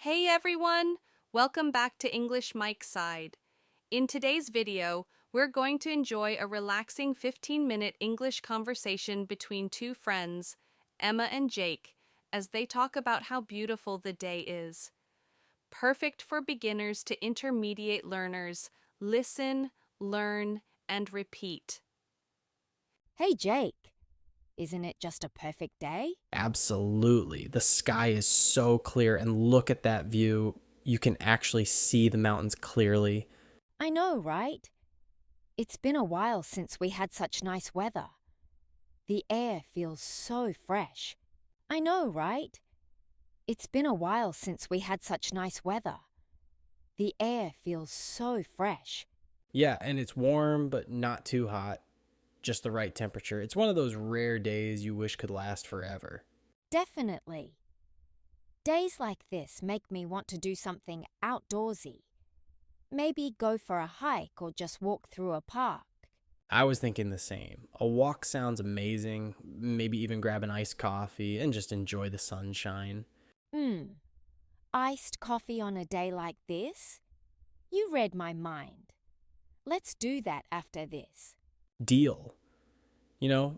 Hey everyone! Welcome back to English Mike's Side. In today's video, we're going to enjoy a relaxing 15-minute English conversation between two friends, Emma and Jake, as they talk about how beautiful the day is. Perfect for beginners to intermediate learners. Listen, learn, and repeat. Hey Jake, isn't it just a perfect day? Absolutely. The sky is so clear, and look at that view. You can actually see the mountains clearly. I know, right? It's been a while since we had such nice weather. The air feels so fresh. I know, right? It's been a while since we had such nice weather. The air feels so fresh. Yeah, and it's warm, but not too hot. Just the right temperature. It's one of those rare days you wish could last forever. Definitely. Days like this make me want to do something outdoorsy. Maybe go for a hike or just walk through a park. I was thinking the same. A walk sounds amazing. Maybe even grab an iced coffee and just enjoy the sunshine. Mmm, iced coffee on a day like this? You read my mind. Let's do that after this. Deal.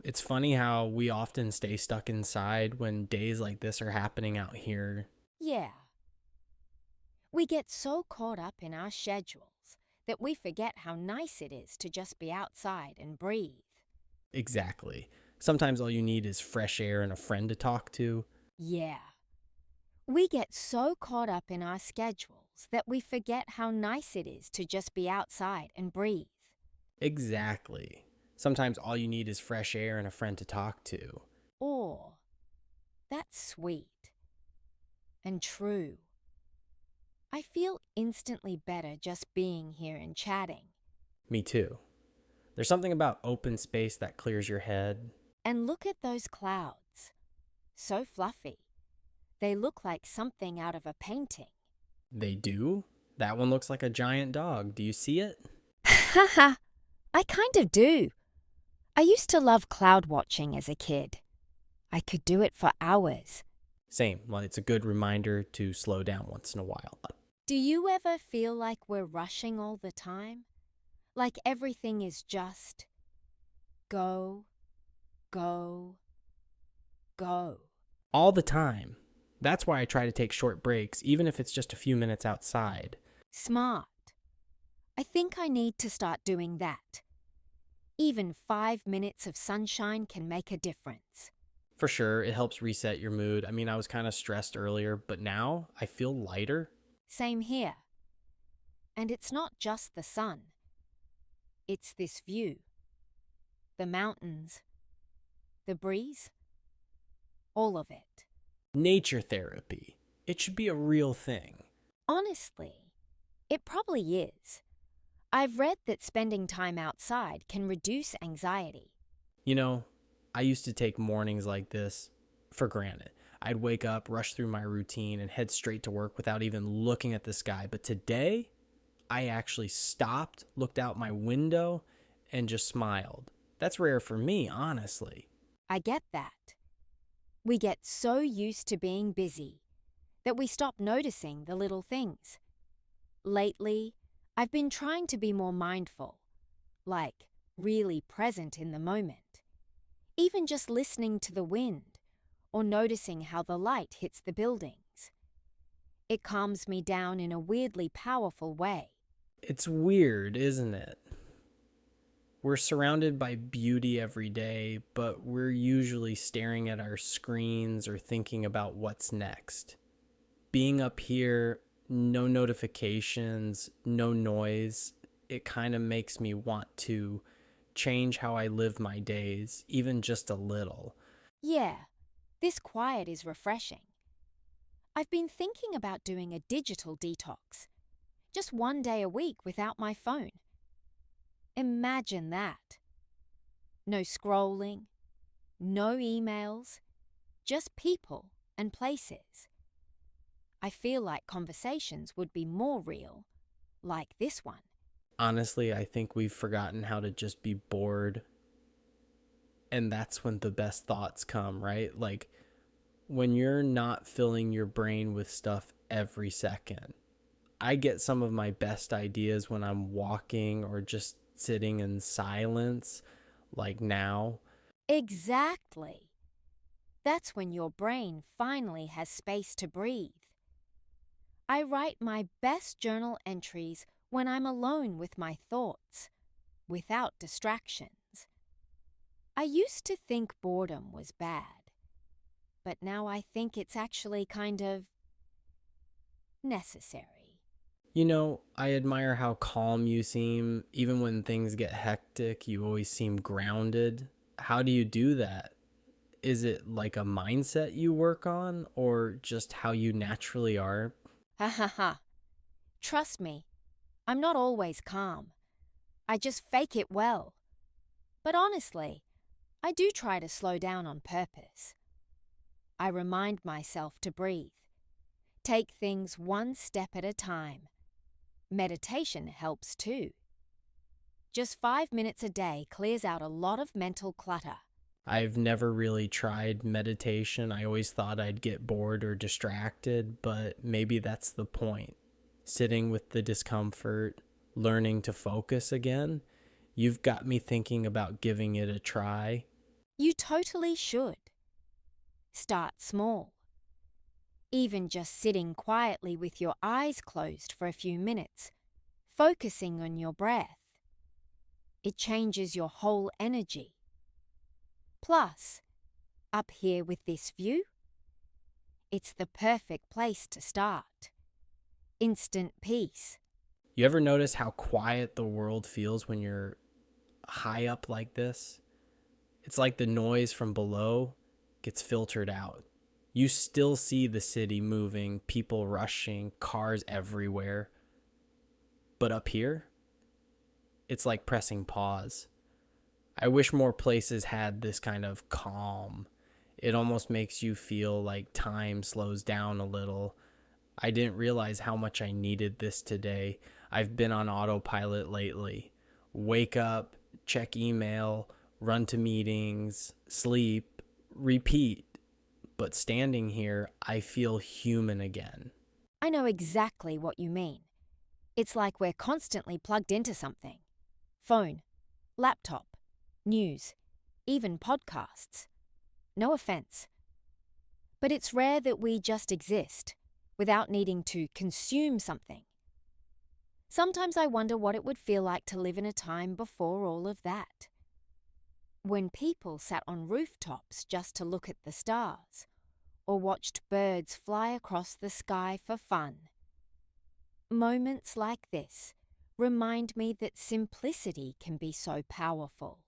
It's funny how we often stay stuck inside when days like this are happening out here. Yeah. We get so caught up in our schedules that we forget how nice it is to just be outside and breathe. Exactly. Sometimes all you need is fresh air and a friend to talk to. Yeah. We get so caught up in our schedules that we forget how nice it is to just be outside and breathe. Exactly. Sometimes all you need is fresh air and a friend to talk to. Or, that's sweet and true. I feel instantly better just being here and chatting. Me too. There's something about open space that clears your head. And look at those clouds. So fluffy. They look like something out of a painting. They do? That one looks like a giant dog. Do you see it? Haha, I kind of do. I used to love cloud watching as a kid. I could do it for hours. Same. Well, it's a good reminder to slow down once in a while. Do you ever feel like we're rushing all the time? Like everything is just go, go, go. All the time. That's why I try to take short breaks, even if it's just a few minutes outside. Smart. I think I need to start doing that. Even 5 minutes of sunshine can make a difference. For sure, it helps reset your mood. I was kind of stressed earlier, but now I feel lighter. Same here. And it's not just the sun. It's this view. The mountains. The breeze. All of it. Nature therapy. It should be a real thing. Honestly, it probably is. I've read that spending time outside can reduce anxiety. You know, I used to take mornings like this for granted. I'd wake up, rush through my routine, and head straight to work without even looking at the sky. But today, I actually stopped, looked out my window, and just smiled. That's rare for me, honestly. I get that. We get so used to being busy that we stop noticing the little things. Lately, I've been trying to be more mindful, like really present in the moment. Even just listening to the wind or noticing how the light hits the buildings. It calms me down in a weirdly powerful way. It's weird, isn't it? We're surrounded by beauty every day, but we're usually staring at our screens or thinking about what's next. Being up here, no notifications, no noise, it kind of makes me want to change how I live my days, even just a little. Yeah, this quiet is refreshing. I've been thinking about doing a digital detox. Just 1 day a week without my phone. Imagine that. No scrolling, no emails, just people and places. I feel like conversations would be more real, like this one. Honestly, I think we've forgotten how to just be bored. And that's when the best thoughts come, right? Like when you're not filling your brain with stuff every second. I get some of my best ideas when I'm walking or just sitting in silence, like now. Exactly. That's when your brain finally has space to breathe. I write my best journal entries when I'm alone with my thoughts, without distractions. I used to think boredom was bad, but now I think it's actually kind of necessary. You know, I admire how calm you seem. Even when things get hectic, you always seem grounded. How do you do that? Is it like a mindset you work on or just how you naturally are? Ha ha ha. Trust me, I'm not always calm. I just fake it well. But honestly, I do try to slow down on purpose. I remind myself to breathe, take things one step at a time. Meditation helps too. Just 5 minutes a day clears out a lot of mental clutter. I've never really tried meditation. I always thought I'd get bored or distracted, but maybe that's the point. Sitting with the discomfort, learning to focus again. You've got me thinking about giving it a try. You totally should. Start small. Even just sitting quietly with your eyes closed for a few minutes, focusing on your breath. It changes your whole energy. Plus, up here with this view, it's the perfect place to start. Instant peace. You ever notice how quiet the world feels when you're high up like this? It's like the noise from below gets filtered out. You still see the city moving, people rushing, cars everywhere. But up here, it's like pressing pause. I wish more places had this kind of calm. It almost makes you feel like time slows down a little. I didn't realize how much I needed this today. I've been on autopilot lately. Wake up, check email, run to meetings, sleep, repeat. But standing here, I feel human again. I know exactly what you mean. It's like we're constantly plugged into something. Phone, laptop, news, even podcasts. No offense. But it's rare that we just exist without needing to consume something. Sometimes I wonder what it would feel like to live in a time before all of that. When people sat on rooftops just to look at the stars, or watched birds fly across the sky for fun. Moments like this remind me that simplicity can be so powerful.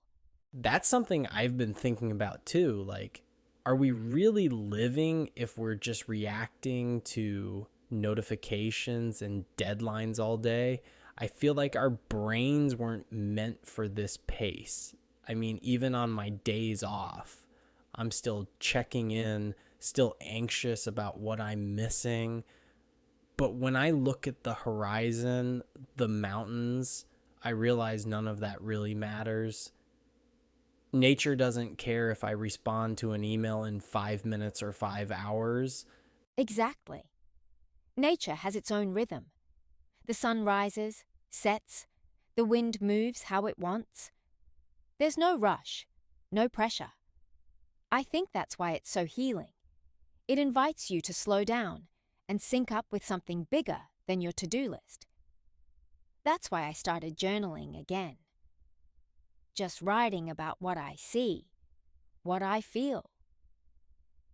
That's something I've been thinking about too. Like, are we really living if we're just reacting to notifications and deadlines all day? I feel like our brains weren't meant for this pace. I mean, even on my days off, I'm still checking in, still anxious about what I'm missing. But when I look at the horizon, the mountains, I realize none of that really matters. Nature doesn't care if I respond to an email in 5 minutes or 5 hours. Exactly. Nature has its own rhythm. The sun rises, sets, the wind moves how it wants. There's no rush, no pressure. I think that's why it's so healing. It invites you to slow down and sync up with something bigger than your to-do list. That's why I started journaling again. Just writing about what I see, what I feel.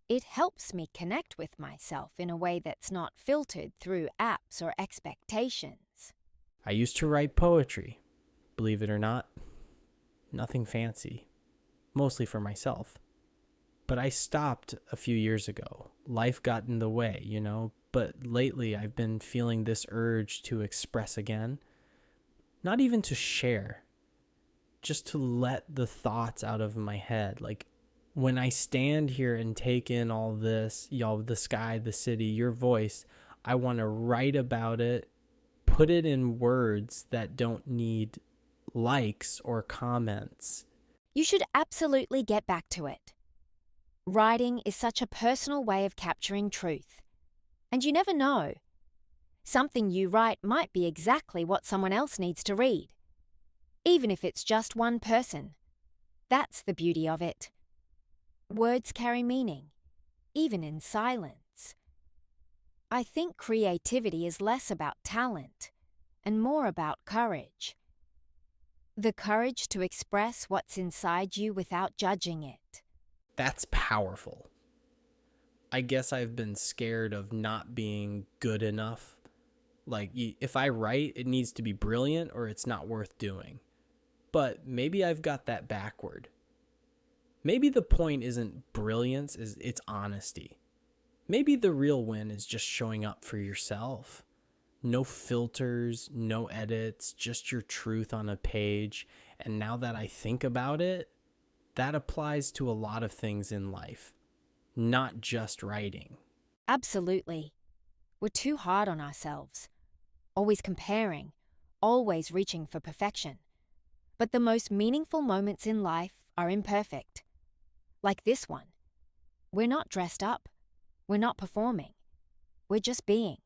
It helps me connect with myself in a way that's not filtered through apps or expectations. I used to write poetry, believe it or not. Nothing fancy, mostly for myself. But I stopped a few years ago. Life got in the way, you know, but lately I've been feeling this urge to express again. Not even to share, just to let the thoughts out of my head. Like when I stand here and take in all this, y'all, the sky, the city, your voice, I want to write about it, put it in words that don't need likes or comments. You should absolutely get back to it. Writing is such a personal way of capturing truth. And you never know. Something you write might be exactly what someone else needs to read, even if it's just one person. That's the beauty of it. Words carry meaning, even in silence. I think creativity is less about talent and more about courage. The courage to express what's inside you without judging it. That's powerful. I guess I've been scared of not being good enough. Like, if I write, it needs to be brilliant or it's not worth doing. But maybe I've got that backward. Maybe the point isn't brilliance, it's honesty. Maybe the real win is just showing up for yourself. No filters, no edits, just your truth on a page. And now that I think about it, that applies to a lot of things in life, not just writing. Absolutely. We're too hard on ourselves, always comparing, always reaching for perfection. But the most meaningful moments in life are imperfect. Like this one. We're not dressed up. We're not performing. We're just being.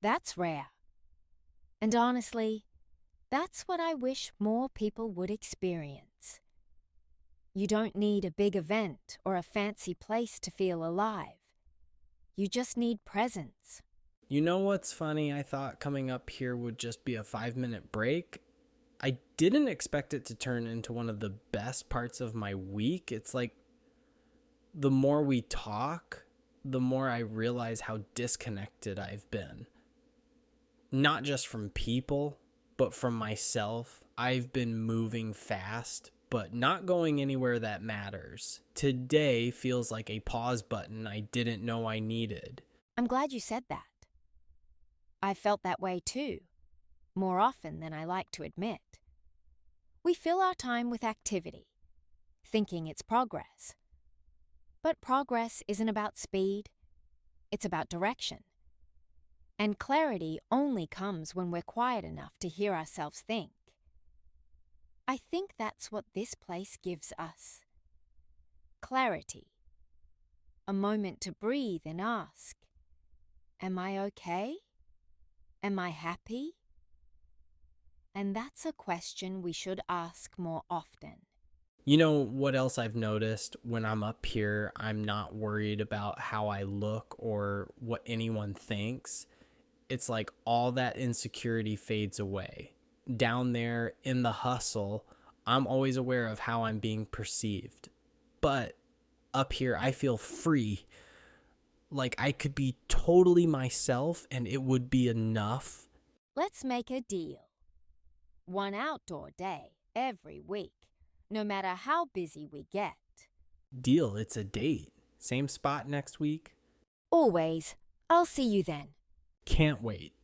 That's rare. And honestly, that's what I wish more people would experience. You don't need a big event or a fancy place to feel alive. You just need presence. You know what's funny? I thought coming up here would just be a 5-minute break. I didn't expect it to turn into one of the best parts of my week. It's like the more we talk, the more I realize how disconnected I've been. Not just from people, but from myself. I've been moving fast, but not going anywhere that matters. Today feels like a pause button I didn't know I needed. I'm glad you said that. I've felt that way too, more often than I like to admit. We fill our time with activity, thinking it's progress. But progress isn't about speed, it's about direction. And clarity only comes when we're quiet enough to hear ourselves think. I think that's what this place gives us. Clarity. A moment to breathe and ask, am I okay? Am I happy? And that's a question we should ask more often. You know what else I've noticed? When I'm up here, I'm not worried about how I look or what anyone thinks. It's like all that insecurity fades away. Down there in the hustle, I'm always aware of how I'm being perceived. But up here, I feel free. Like I could be totally myself and it would be enough. Let's make a deal. One outdoor day every week, no matter how busy we get. Deal, it's a date. Same spot next week. Always. I'll see you then. Can't wait.